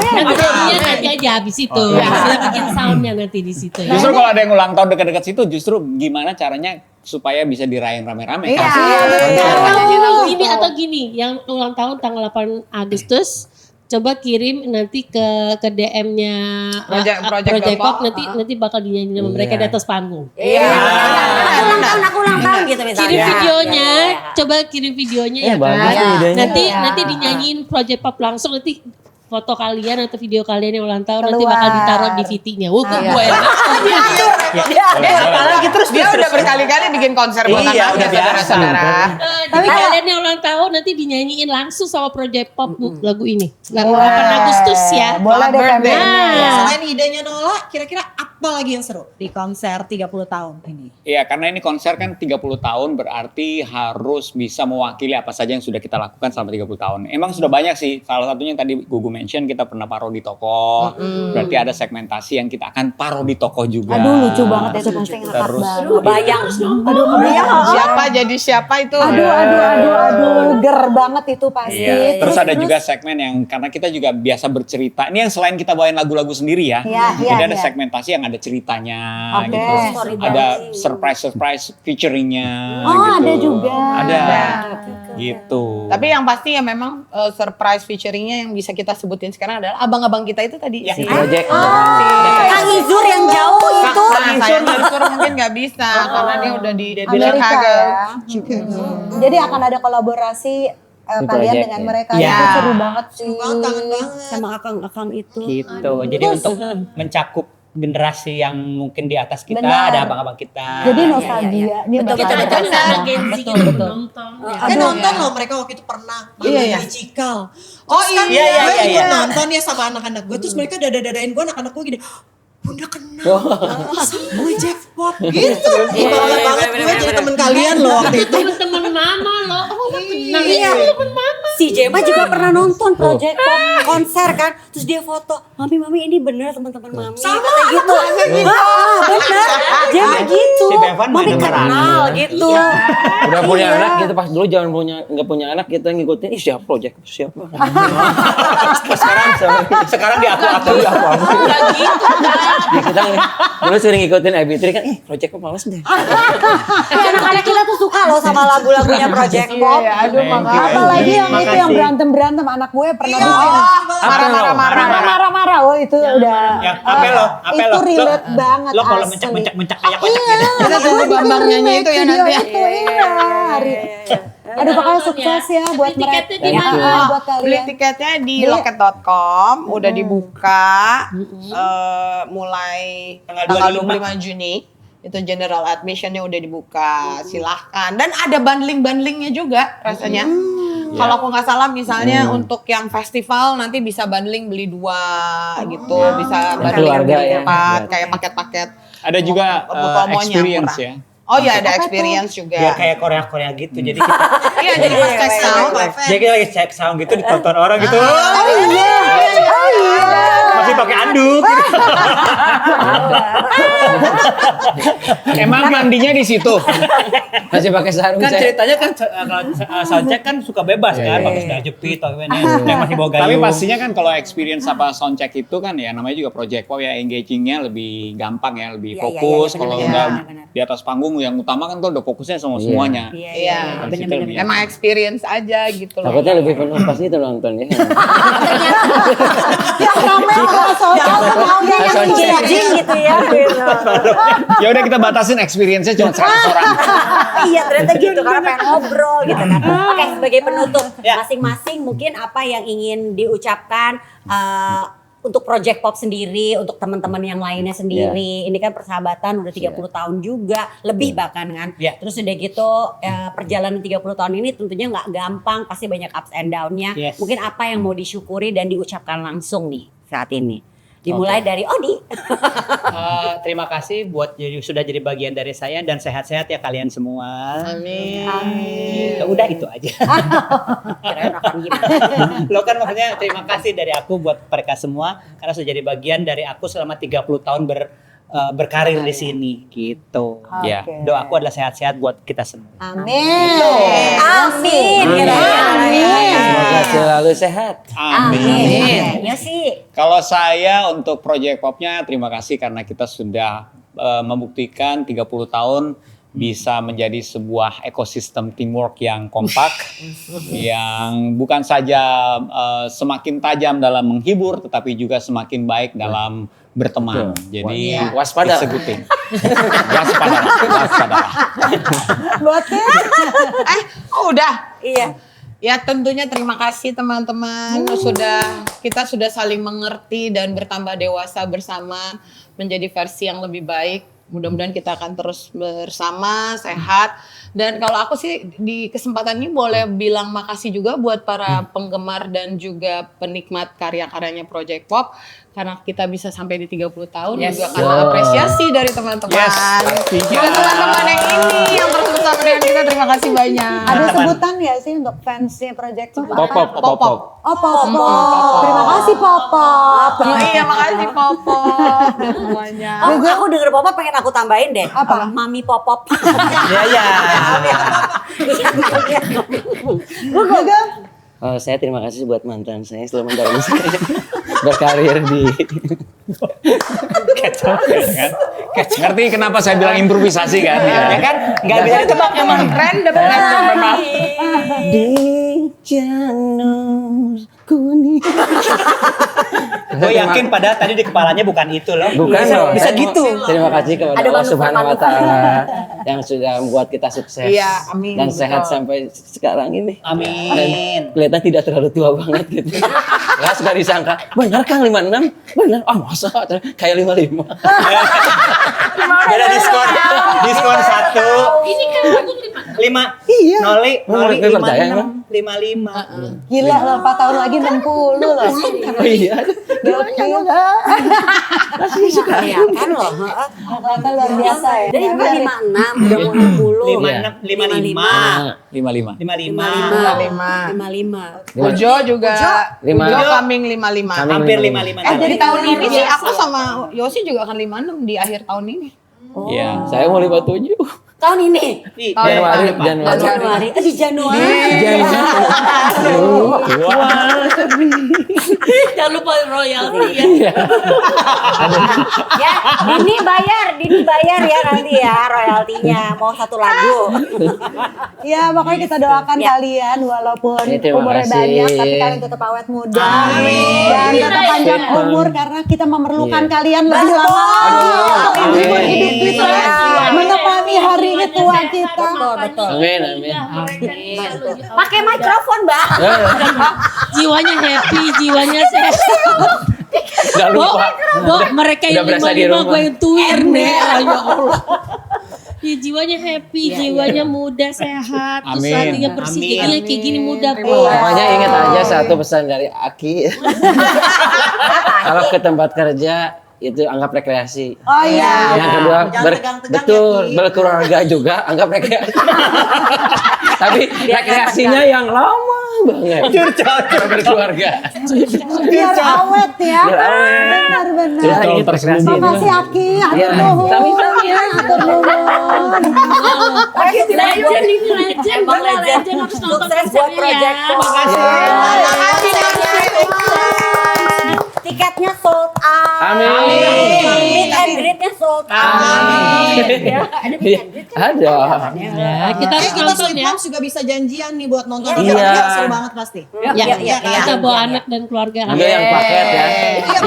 nanti aja habis itu. Kita bikin soundnya nanti di situ ya. Justru kalau ada yang ulang tahun dekat-dekat situ, justru gimana caranya supaya bisa dirayain rame-rame. Iya. Atau gini, yang ulang tahun tanggal 8 Agustus coba kirim nanti ke DM-nya Project Pop, Pop. nanti bakal dinyanyiin sama mereka di atas panggung. Iya. Aku ulang tahun gitu misalnya. Kirim videonya, Iya. coba kirim videonya ya bagus kan. tuh idenya. Nanti dinyanyiin Project Pop langsung, nanti foto kalian atau video kalian yang ulang tahun nanti Keluar. bakal ditaruh di VT-nya. Kok gue Apalagi terus dia udah berkali-kali bikin konser buat Iya, udah biasa. saudara. Tapi kalian yang ulang tahun nanti dinyanyiin langsung sama Project Pop lagu ini. Lagu 8 Agustus ya. Boleh deh birthday. Femi. Selain idenya Nola, kira-kira apa lagi yang seru di konser 30 tahun ini? Iya, karena ini konser kan 30 tahun berarti harus bisa mewakili apa saja yang sudah kita lakukan selama 30 tahun. Emang sudah banyak sih. Salah satunya yang tadi Gugu mention kita pernah parodi tokoh. Berarti ada segmentasi yang kita akan parodi tokoh juga. Aduh lucu banget itu pasti ngakak Terus banget. Bayang. Aduh kebayang. Siapa jadi siapa itu? Aduh, ger banget itu pasti. Iya. Terus ada juga segmen yang karena kita juga biasa bercerita. Ini yang selain kita bawain lagu-lagu sendiri ya. Iya, Jadi ada iya. segmentasi yang ada ceritanya Oke. gitu. Storytelling. Ada surprise featuringnya Oh, gitu. ada juga. Ada. Ada. Gitu. Tapi yang pasti ya memang surprise featuringnya yang bisa kita sebutin sekarang adalah abang-abang kita itu tadi. Ya, Si Project. Kang Izur yang jauh itu. Nah, saya mungkin nggak bisa karena dia udah di Amerika Chicago. ya. Jadi akan ada kolaborasi kalian project, dengan ya. mereka Iya. itu seru banget sih. Kangen banget. Sama akang-akang itu. Gitu. Jadi untuk mencakup generasi yang mungkin di atas kita, Benar. ada abang-abang kita. Jadi nostalgia. Dia Betul, bakal- betul, betul. Ada Gen Z yang belum nonton. ya. Nonton loh mereka waktu itu pernah Iya. di Cikal. Oh Kan iya, gue iya, ikut iya. nonton ya sama anak-anak gue, terus mereka dada-dadain gue, anak-anak gue gini, Bunda kenal sama gue Jeff Pop gitu. Bangga banget gue jadi temen kalian loh waktu itu. Temen-temen mama loh. Oh, kenal Iya. temen mama. Si Jema juga pernah nonton Project Pop konser kan. Terus dia foto, Mami ini bener teman-teman Mami. Sama, Katanya gitu. Bener. Jema gitu. Si Bevan Mami main sama kenal gitu. Udah punya Iya. anak gitu pas dulu jangan nggak punya anak kita ngikutin ih siapa Project siapa. Sekarang di aku Enggak gitu. Ya, kita dulu sering ngikutin Abi3 kan Project kok males deh. Anak-anak kita tuh suka loh sama lagu-lagunya Project Pop. Iya, aduh Thank you. makasih. Apalagi yang itu Makasih. yang berantem anak gue pernah Iya, bikin. Marah-marah. Oh itu udah. Yang apel lo, apel Itu lo. relate banget. Lo kalau asli. mencak-mencak kayak kocak gitu. Kita tunggu Bambang nyanyi itu ya nanti. Itu iya. Aduh pokoknya sukses ya buat Beli mereka. tiketnya di mana? Buat Beli kalian. tiketnya di loket.com, udah dibuka mulai Tanggal tanggal 25. 25 Juni. Itu general admissionnya udah dibuka, silahkan. Dan ada bundling-bundlingnya juga rasanya. Kalau aku nggak salah misalnya untuk yang festival nanti bisa bundling beli 2 gitu, bisa bundling keluarga beli ya. 4, kayak paket-paket. Ada juga Promonya experience murah. ya. Oh ya ada experience juga. Biar kayak Korea gitu. Jadi kita Iya jadi pas cek sound. jadi kita lagi cek sound gitu ditonton orang gitu. Masih pakai anduk gitu. Emang mandinya di situ. Masih pakai sarung Kan saya. ceritanya kan kalau soundcheck kan suka bebas kan, pakai sendal jepit atau gimana. Yang masih bawa gayung. Tapi pastinya kan kalau experience apa soundcheck itu kan ya namanya juga project pop ya, engagingnya lebih gampang ya, lebih Iya, iya, fokus. iya, Kalau benar, udah benar. di atas panggung yang utama kan tuh udah fokusnya semuanya. Iya. Kan situ lebih- Emang experience aja gitu loh. Takutnya lebih penuh pas itu nonton ya. Yang namanya kalau soal maunya yang engaging gitu ya. Gitu. Ya udah kita batasin experience-nya cuma 100 orang. Iya ternyata gitu karena pengen ngobrol gitu kan. Oke sebagai penutup Ya. masing-masing mungkin apa yang ingin diucapkan untuk Project Pop sendiri, untuk teman-teman yang lainnya sendiri. Ini kan persahabatan udah 30 tahun juga, lebih bahkan kan. Ya. Terus udah gitu perjalanan 30 tahun ini tentunya nggak gampang, pasti banyak ups and down-nya. Yes. Mungkin apa yang mau disyukuri dan diucapkan langsung nih saat ini. Dimulai dari Odi. Terima kasih buat sudah jadi bagian dari saya dan sehat-sehat ya kalian semua. Amin. Ya udah itu aja. Kirain akan gimana? Lo kan maksudnya terima kasih dari aku buat mereka semua karena sudah jadi bagian dari aku selama 30 tahun berkarir di sini gitu. Ya. Doaku adalah sehat-sehat buat kita semua. Amin. Amin. Semoga selalu sehat. Amin. Yosi. Kalau saya untuk project popnya terima kasih karena kita sudah membuktikan 30 tahun bisa menjadi sebuah ekosistem teamwork yang kompak yang bukan saja semakin tajam dalam menghibur tetapi juga semakin baik dalam berteman. Jadi Waspada. it's a good thing. Waspada. Buatnya. Udah. Iya. Ya tentunya terima kasih teman-teman kita sudah saling mengerti dan bertambah dewasa bersama menjadi versi yang lebih baik. Mudah-mudahan kita akan terus bersama sehat dan kalau aku sih di kesempatan ini boleh bilang makasih juga buat para penggemar dan juga penikmat karya-karyanya Project Pop karena kita bisa sampai di 30 tahun juga karena apresiasi dari teman-teman. Juga teman-teman yang ini yang terus bersama dengan kita terima kasih banyak. Ada sebutan ya sih untuk fansnya Project Pop? Pop. Oh Popop. Terima kasih Popop. Oh iya makasih Popop dan semuanya. Oh, aku denger Popop pengen aku tambahin deh. Apa? Mami Popop. Ya. Oh, saya terima kasih buat mantan saya selama dalam saya berkarir di Ngerti kenapa saya bilang improvisasi kan? Ya kan nggak bisa ditebak emang Random. di janur kuning. Gue yakin pada tadi di kepalanya bukan itu loh. Bukan loh. Bisa Saya gitu. Terima kasih kepada Ada Allah manuver- Subhanahu wa taala yang sudah membuat kita sukses Iya, amin. dan sehat sampai sekarang ini. Amin. Dan kelihatan tidak terlalu tua banget gitu. Nggak suka disangka, benar Kang 56? Benar. Oh masa? Kayak 55. Beda diskon 1. Ini kan aku 5. Iya. Noli Gue percaya emang. 55. Gila loh 4 tahun lagi 60 loh. Oh iya. Masih suka. Kan loh. Rata luar biasa ya. Dari 56 udah mau 60. 55. 55. Ujo juga. Lima. Ujo coming 55. Hampir 55. Jadi tahun ini sih aku sama Yosi juga akan 56 di akhir tahun ini. Iya. Saya mau 57. Tahun ini. Januari. Januari. Di Januari. Jangan lupa royalti ya. Ya, Dini bayar ya nanti ya royaltinya. Mau satu lagu. Ya makanya kita doakan Ya. kalian walaupun Ya, terima umurnya kasih. banyak tapi kalian tetap awet muda. Amin. Dan tetap panjang umur karena kita memerlukan kalian lebih lama. Amin. Umur hidup kita menemani hari tua kita. Betul. Amin. Pakai mikrofon, Mbak. Jiwanya happy, jiwanya sehat. Udah lupa. Bo, mereka yang Udah berasa di 55 rumah. gue yang tuir nih. Ya Allah. Ya jiwanya happy, jiwanya muda, sehat, terus Amin. hatinya bersih, Amin. jadinya kayak gini muda. Pokoknya ingat aja satu pesan dari Aki. Kalau ke tempat kerja itu anggap rekreasi. Oh iya. Yang kedua Jangan tegang-tegang betul ya, Ki. berkeluarga juga anggap rekreasi. Tapi rekreasinya yang lama banget. Berkeluarga. Biar awet ya. Biar awet. Benar-benar. Ya, ini rekreasi itu. Makasih Aki, Iya. atur nuhun. Sami-sami ya. Atur nuhun. Legend ini legend, Emang bener legend. legend harus nonton Sukses buat konsernya Project ya. Pop. Tiketnya sold out. Amin. Meet and greet-nya sold out. Ya, ada meet and greet kan? Ada. Ya, kita harus Kita nonton Sweet ya. Moms juga bisa janjian nih buat nonton. Iya. Seru banget pasti. Ya, Iya. kita bawa anak dan keluarga. Ada yang paket ya. Iya,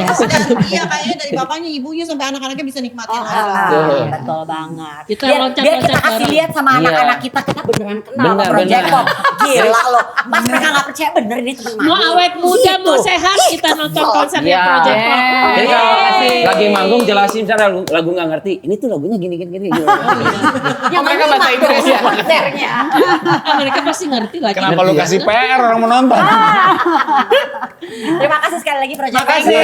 iya kayaknya dari bapaknya, ibunya sampai anak-anaknya bisa nikmatin langsung. Tuh. Betul banget. Kita biar loncat-loncat kita kasih bareng. lihat sama Iya. anak-anak kita beneran kenal sama Benar, Project benar. Pop. Gila loh. Mas mereka nggak percaya bener ini teman Mau mami. awet muda, Gitu. mau sehat, kita nonton konsernya Iya. Project Pop. Jadi kalau lagi manggung jelasin misalnya lagu nggak ngerti, ini tuh lagunya gini. Yang mereka penting bahasa Inggris ya? konsernya. Mereka pasti ngerti lah. Kenapa lu kasih PR orang mau nonton? Terima kasih sekali lagi Project Pop. Makasih.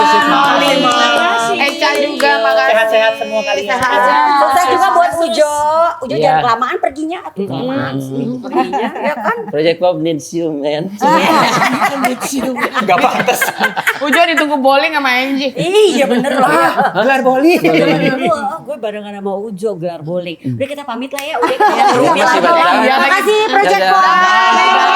Terima kasih. Eca juga makasih. Sehat-sehat semua kalian. Sukses juga buat Ujo. Ujo Iya. jangan kelamaan perginya. Atuh kelamaan sih perginya. Ya kan? Project Pop needs you, man. Gak pantas. Ujo ditunggu bowling sama Angie. Iya bener loh. Gelar boli. Gue barengan sama Ujo gelar bowling. Udah kita pamit lah ya. Udah kita Makasih banyak. Terima kasih Project Dadah. Pop.